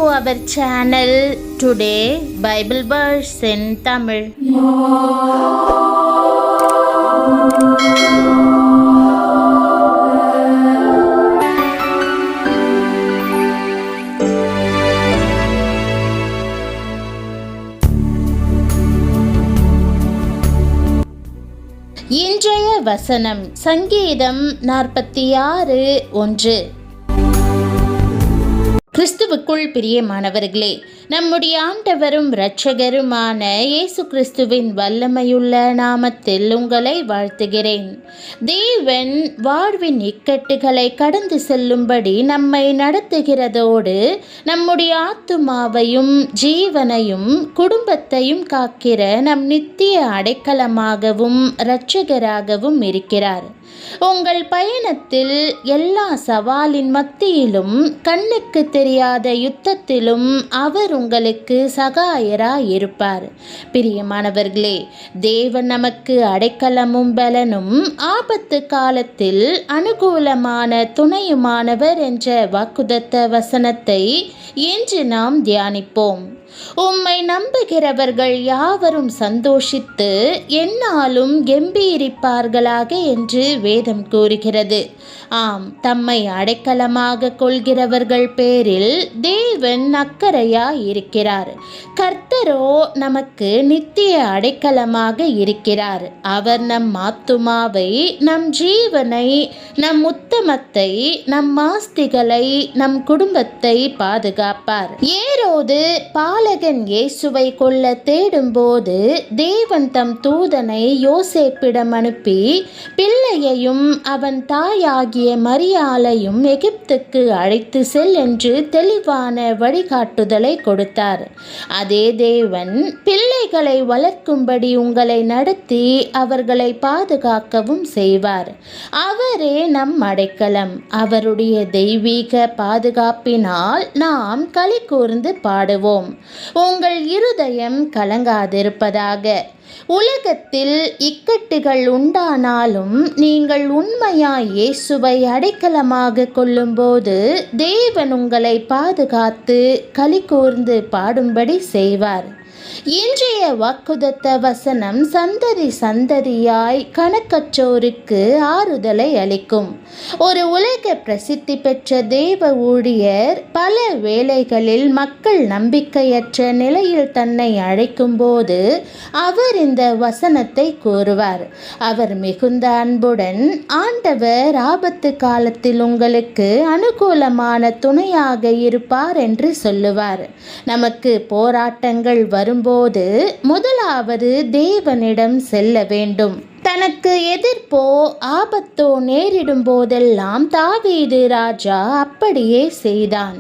our channel. Today Bible verse in Tamil. இன்றைய வசனம் சங்கீதம் 46:1. கிறிஸ்துவுக்குள் பிரியமானவர்களே, நம்முடைய ஆண்டவரும் இரட்சகருமான இயேசு கிறிஸ்துவின் வல்லமையுள்ள நாமத்தில் உங்களை வாழ்த்துகிறேன். தேவன் வாழ்வின் இக்கட்டுகளை கடந்து செல்லும்படி நம்மை நடத்துகிறதோடு நம்முடைய ஆத்துமாவையும் ஜீவனையும் குடும்பத்தையும் காக்கிற நம் நித்திய அடைக்கலமாகவும் இரட்சகராகவும் இருக்கிறார். உங்கள் பயணத்தில் எல்லா சவாலின் மத்தியிலும் கண்ணுக்கு தெரியாத யுத்தத்திலும் அவர் உங்களுக்கு சகாயராய் இருப்பார். பிரியமானவர்களே, தேவன் நமக்கு அடைக்கலமும் பலனும் ஆபத்து காலத்தில் அனுகூலமான துணையுமானவர் என்ற வாக்குத்தத்த வசனத்தை இன்று நாம் தியானிப்போம். உம்மை நம்புகிறவர்கள் யாவரும் சந்தோஷித்து எந்நாளும் கெம்பீரிப்பார்களாக என்று வேதம் கூறுகிறது. ஆம், தம்மை அடைக்கலமாக கொள்கிறவர்கள் பேரில் தேவன் அக்கறையாய் இருக்கிறார். கர்த்தரோ நமக்கு நித்திய அடைக்கலமாக இருக்கிறார். அவர் நம் ஆத்துமாவை, நம் ஜீவனை, நம் உத்தமத்தை, நம் ஆஸ்திகளை, நம் குடும்பத்தை பாதுகாப்பார். ஏரோது பாலகன் இயேசுவை கொல்ல தேடும்போது தேவன் தம் தூதனை யோசேப்பிடம் அனுப்பி பிள்ளையையும் அவன் தாயாகிய மரியாளையும் எகிப்துக்கு அழைத்து செல் என்று தெளிவான வழிகாட்டுதலை கொடுத்தார். அதே தேவன் பிள்ளைகளை வளர்க்கும்படி உங்களை நடத்தி அவர்களை பாதுகாக்கவும் செய்வார். அவரே நம் அடைக்கலம். அவருடைய தெய்வீக பாதுகாப்பினால் நாம் களி கூர்ந்து பாடுவோம். உங்கள் இருதயம் கலங்காதிருப்பதாக. உலகத்தில் இக்கட்டுகள் உண்டானாலும் நீங்கள் உண்மையாய் இயேசுவை அடைக்கலமாக கொள்ளும்போது தேவன் உங்களை பாதுகாத்து களி கூர்ந்து பாடும்படி செய்வார். இன்றைய வாக்குத்தத்த வசனம் சந்ததி சந்ததியாய் கணக்கற்றோருக்கு ஆறுதலை அளிக்கும். ஒரு உலக பிரசித்தி பெற்ற தேவ ஊழியர் பல வேளைகளில் மக்கள் நம்பிக்கையற்ற நிலையில் தன்னை அழைக்கும் போது அவர் இந்த வசனத்தை கூறுவார். அவர் மிகுந்த அன்புடன், ஆண்டவர் ஆபத்து காலத்தில் உங்களுக்கு அனுகூலமான துணையாக இருப்பார் என்று சொல்லுவார். நமக்கு போராட்டங்கள் வரும்போது முதலாவது தேவனிடம் செல்ல வேண்டும். தனக்கு எதிர்ப்போ ஆபத்தோ நேரிடும் போதெல்லாம் தாவீது ராஜா அப்படியே செய்தான்.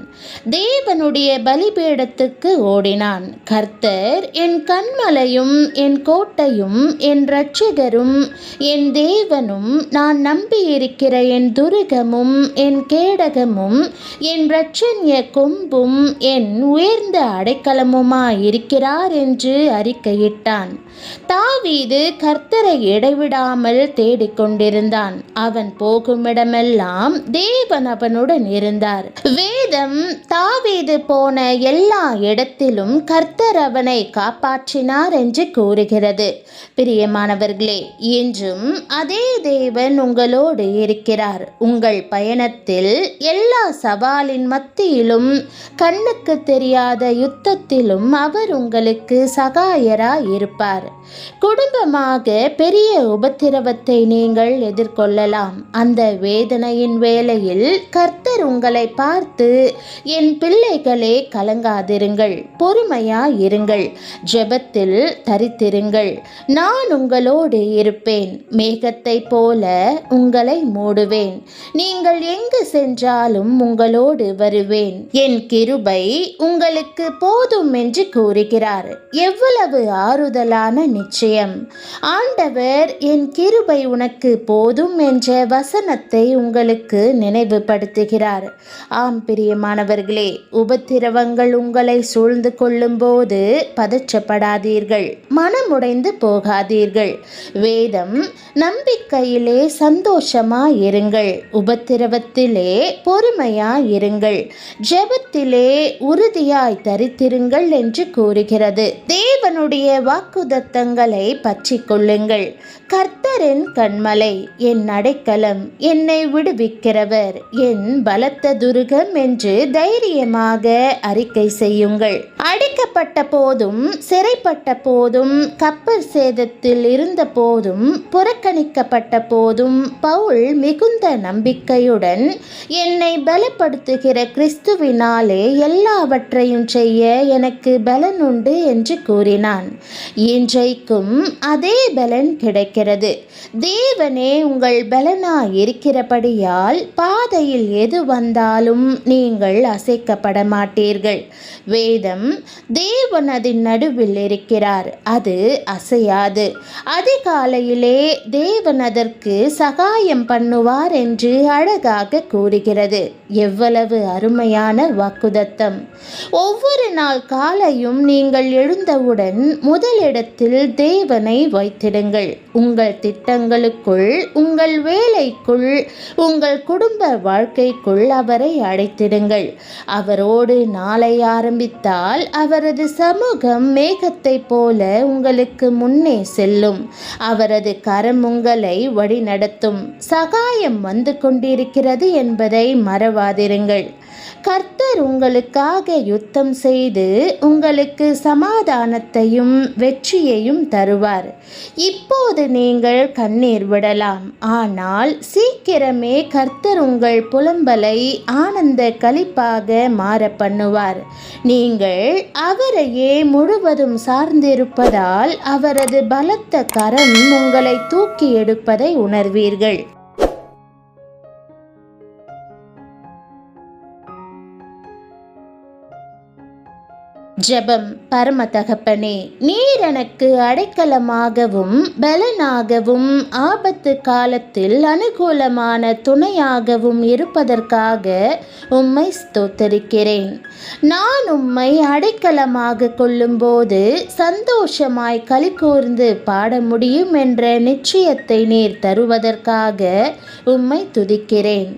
தேவனுடைய பலிபீடத்துக்கு ஓடினான். கர்த்தர் என் கன்மலையும் என் கோட்டையும் என் இரட்சகரும் என் தேவனும் நான் நம்பியிருக்கிற என் துருகமும் என் கேடகமும் என் இரட்சண்ய கொம்பும் என் உயர்ந்த அடைக்கலமுமாயிருக்கிறார் என்று அறிக்கையிட்டான். தாவீது கர்த்தரை இடைவிடாமல் தேடிக்கொண்டிருந்தான். அவன் போகுமிடமெல்லாம் தேவன் அவனுடன் இருந்தார். வேதம் தாவீது போன எல்லா இடத்திலும் கர்த்தர் அவனை காப்பாற்றினார் என்று கூறுகிறது. பிரியமானவர்களே, இன்றும் அதே தேவன் உங்களோடு இருக்கிறார். உங்கள் பயணத்தில் எல்லா சவாலின் மத்தியிலும் கண்ணுக்கு தெரியாத யுத்தத்திலும் அவர் உங்களுக்கு சகாயராய் இருப்பார். குடும்பமாக பெரிய உபத்திரவத்தை நீங்கள் எதிர்கொள்ளலாம். அந்த வேதனையின் வேளையில் கர்த்தர் உங்களை பார்த்து, என் பிள்ளைகளே, கலங்காதிருங்கள், பொறுமையாயிருங்கள், ஜெபத்தில் தரித்திருங்கள், நான் உங்களோடு இருப்பேன், மேகத்தை போல உங்களை மூடுவேன், நீங்கள் எங்கு சென்றாலும் உங்களோடு வருவேன், என் கிருபை உங்களுக்கு போதும் என்று கூறுகிறார். எவ்வளவு ஆறுதலான உறுதியான நிச்சயம். ஆண்டவர் என் கிருபை உனக்கு போதும் என்ற வசனத்தை உங்களுக்கு நினைவுபடுத்துகிறார். ஆம் பிரியமானவர்களே, உபத்திரவங்கள் உங்களை சூழ்ந்து கொள்ளும்போது பதற்றப்படாதீர்கள், மனமுடைந்து போகாதீர்கள். வேதம், நம்பிக்கையிலே சந்தோஷமாயிருங்கள், உபத்திரவத்திலே பொறுமையாயிருங்கள், ஜெபத்திலே உறுதியாய் தரித்திருங்கள் என்று கூறுகிறது. தேவனுடைய வாக்குதத்தங்களை பற்றி கொள்ளுங்கள். கர்த்தரின் கண்மலை, என் அடைக்கலம், என்னை விடுவிக்கிறவர், என் பலத்த துருகம் என்று தைரியமாக அறிக்கை செய்யுங்கள். அடைக்கப்பட்ட போதும், சிறைப்பட்ட போதும், கப்பல் சேதத்தில் இருந்த போதும், புறக்கணிக்கப்பட்ட போதும் பவுல் மிகுந்த நம்பிக்கையுடன் என்னை பலப்படுத்துகிற கிறிஸ்துவினாலே எல்லாவற்றையும் செய்ய எனக்கு பலன் உண்டு என்று கூறினான். இன்றைக்கும் அதே பலன் கிடைக்கிறது. தேவனே உங்கள் பலனாய் இருக்கிறபடியால் பாதையில் எது வந்தாலும் நீங்கள் அசைக்கப்பட மாட்டீர்கள். வேதம், தேவன் அதன் நடுவில் இருக்கிறார், அது அசையாது. அதிகாலையிலே தேவன் அதற்கு சகாயம் பண்ணுவார் என்று அழகாக கூறுகிறது. எவ்வளவு அருமையான வாக்குதத்தம்! ஒவ்வொரு நாள் காலையும் நீங்கள் எழுந்தவுடன் முதலிடத்தில் தேவனை வைத்திடுங்கள். உங்கள் திட்டங்களுக்குள், உங்கள் வேலைக்குள், உங்கள் குடும்ப வாழ்க்கைக்குள் அவரை அழைத்திடுங்கள். அவரோடு நாளை ஆரம்பித்தால் அவரது சமூகம் மேகத்தை போல உங்களுக்கு முன்னே செல்லும். அவரது கரம் உங்களை வழிநடத்தும். சகாயம் வந்து கொண்டிருக்கிறது என்பதை மறவாதிருங்கள். கர்த்தர் உங்களுக்காக யுத்தம் செய்து உங்களுக்கு சமாதானத்தையும் வெற்றியையும் தருவார். இப்போது நீங்கள் கண்ணீர் விடலாம், ஆனால் சீக்கிரமே கர்த்தர் உங்கள் புலம்பலை ஆனந்த களிப்பாக மாற பண்ணுவார். நீங்கள் அவரையே முழுவதும் சார்ந்திருப்பதால் அவரது பலத்த கரம் உங்களை தூக்கி எடுப்பதை உணர்வீர்கள். ஜெபம். பரம தகப்பனே, நீர் எனக்கு அடைக்கலமாகவும் பலனாகவும் ஆபத்து காலத்தில் அனுகூலமான துணையாகவும் இருப்பதற்காக உம்மை ஸ்தோத்தரிக்கிறேன். நான் உம்மை அடைக்கலமாக கொள்ளும்போது சந்தோஷமாய் களி கூர்ந்து பாட முடியும் என்ற நிச்சயத்தை நீர் தருவதற்காக உம்மை துதிக்கிறேன்.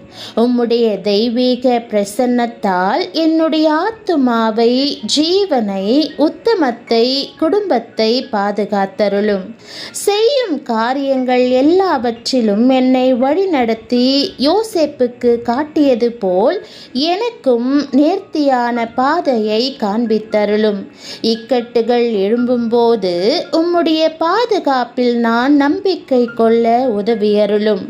உம்முடைய தெய்வீக பிரசன்னத்தால் என்னுடைய ஆத்துமாவை, ஜீவனை, உத்தமத்தை, குடும்பத்தை பாதுகாத்தருளும். செய்யும் காரியங்கள் எல்லாவற்றிலும் என்னை வழிநடத்தி யோசேப்புக்கு காட்டியது போல் எனக்கும் நேர்த்தியான பாதையை காண்பித்தருளும். இக்கட்டுகள் எழும்பும்போது உம்முடைய பாதுகாப்பில் நான் நம்பிக்கை கொள்ள உதவியருளும்.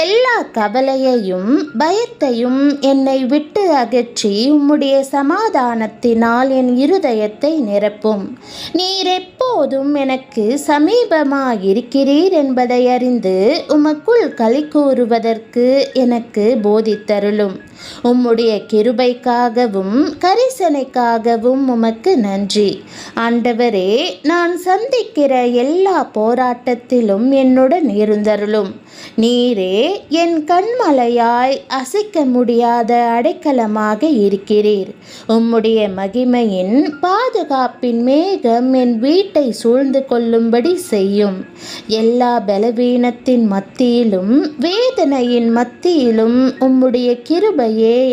எல்லா கவலையையும் பயத்தையும் என்னை விட்டு அகற்றி உம்முடைய சமாதானத்தினால் என் இருதயத்தை நிரப்பும். நீர் எப்போதும் எனக்கு சமீபமாயிருக்கிறீர் என்பதை அறிந்து உமக்குள் களி கூறுவதற்கு எனக்கு போதித்தருளும். உம்முடைய கிருபைக்காகவும் கரிசனைக்காகவும் உமக்கு நன்றி. ஆண்டவரே, நான் சந்திக்கிற எல்லா போராட்டத்திலும் என்னுடன் இருந்தருளும். நீரே என் கண்மலையாய் அசைக்க முடியாத அடைக்கலமாக இருக்கிறீர். உம்முடைய மகிமையின் பாதுகாப்பின் மேகம் என் வீட்டை சூழ்ந்து கொள்ளும்படி செய்யும். எல்லா பலவீனத்தின் மத்தியிலும் வேதனையின் மத்தியிலும் உம்முடைய கிருபையே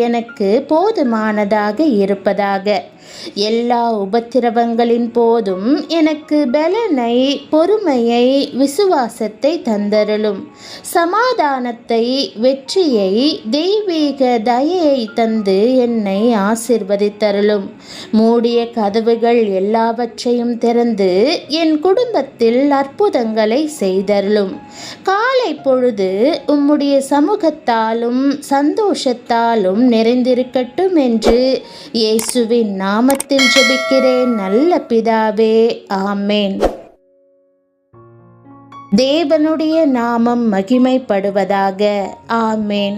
எனக்கு போதுமானதாக இருப்பதாக. எல்லா உபத்திரவங்களின் போதும் எனக்கு பலனை, பொறுமையை, விசுவாசத்தை தந்தருளும். சமாதானத்தை, வெற்றியை, தெய்வீக தயையை தந்து என்னை ஆசிர்வதித்தருளும். மூடிய கதவுகள் எல்லாவற்றையும் திறந்து என் குடும்பத்தில் அற்புதங்களை செய்தருளும். காலை பொழுது உம்முடைய சமூகத்தாலும் சந்தோஷத்தாலும் நிறைந்திருக்கட்டும் என்று இயேசுவின் நாமத்தில் ஜெபிக்கிறேன் நல்ல பிதாவே, ஆமேன். தேவனுடைய நாமம் மகிமைப்படுவதாக. ஆமேன்.